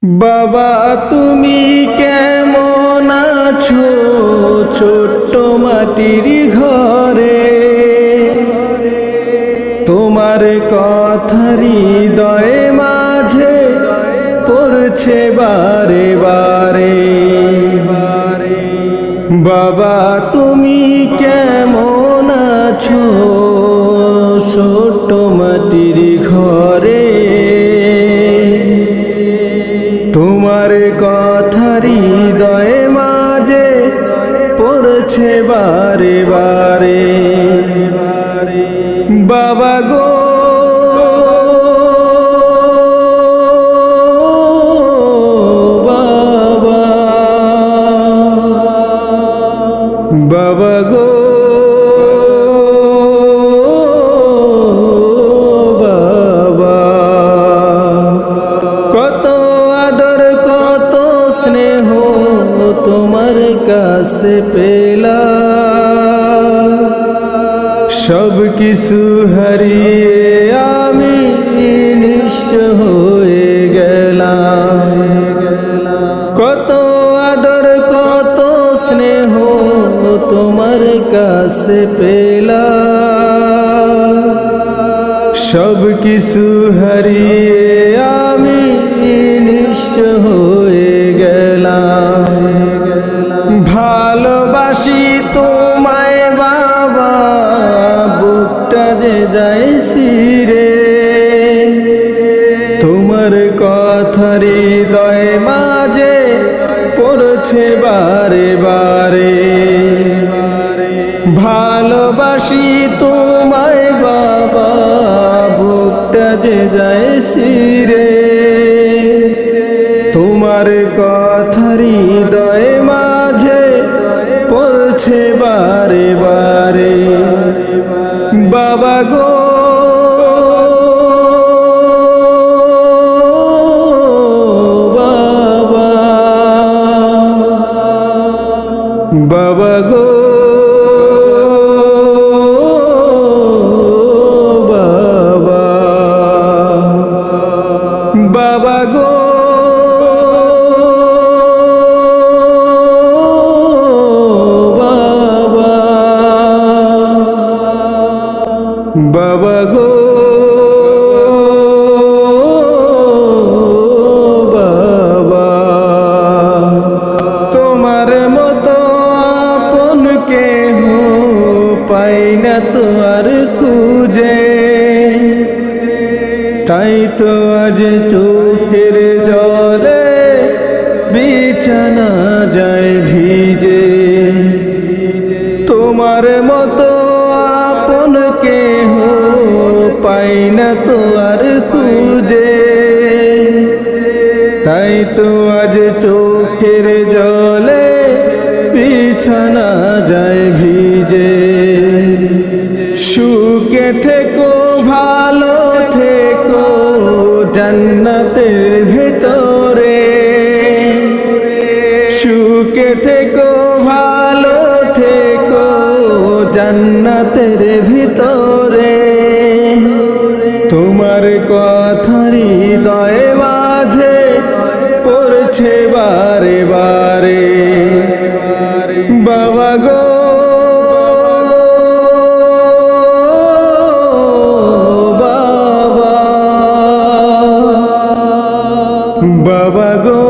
বাবা তুমি কেমন আছো ছোট্ট মাটির ঘরে, তোমার কথা হৃদয়ে মাঝে পড়ছে বারে বারে। বাবা তুমি কেমন আছো ছোট্ট মাটির ঘরে, তোমার কথা হৃদয়ে মাঝে পড়ছে বারে বারে। বাবা গো বাবা, বাবা গো বাবা, কত আদর কত স্নেহ তোমার কাছে পেলাম, সব কিছু হারিয়ে আমি নিঃস্ব হয়ে গেলাম। কত আদর কত স্নেহ তোমার কাছে পেলাম, সব কিছু হারিয়ে আমি নিঃস্ব হয়ে গেলাম। ভালোবাসি তোমায় বাবা, বুকটা যে যায় ছিঁড়ে, তোমার কথা হৃদয়ে মাঝে পড়ছে বারে বারে। ভালোবাসি তোমায় বাবা, বুকটা যে যায় ছিঁড়ে, তোমার কথা হৃদয়ে মাঝে পড়ছে বারে বারে। বাবা গো বাবা, বাবা গো বাবা, বাবা গো বাবা, বাবা গো বাবা, তোমার মতো আপন কেহ পাই না তো আর খুঁজে, তাই তো আজ চোখের জলে বিছানা যায় ভিজে। তোমার মতো আপন কেহ পাই না তো আর খুঁজে, তাই তো আজ চোখের জলে বিছানা যায় ভিজে। সুখে থেকো ভালো থেকো জান্নাতের ভেতরে, সুখে থেকো ভালো থেকো জান্নাতের ভিতরে, তোমার কথা হৃদয়ে মাঝে পড়ছে বারে বারে। বাবা গো বাবা, বাবা গো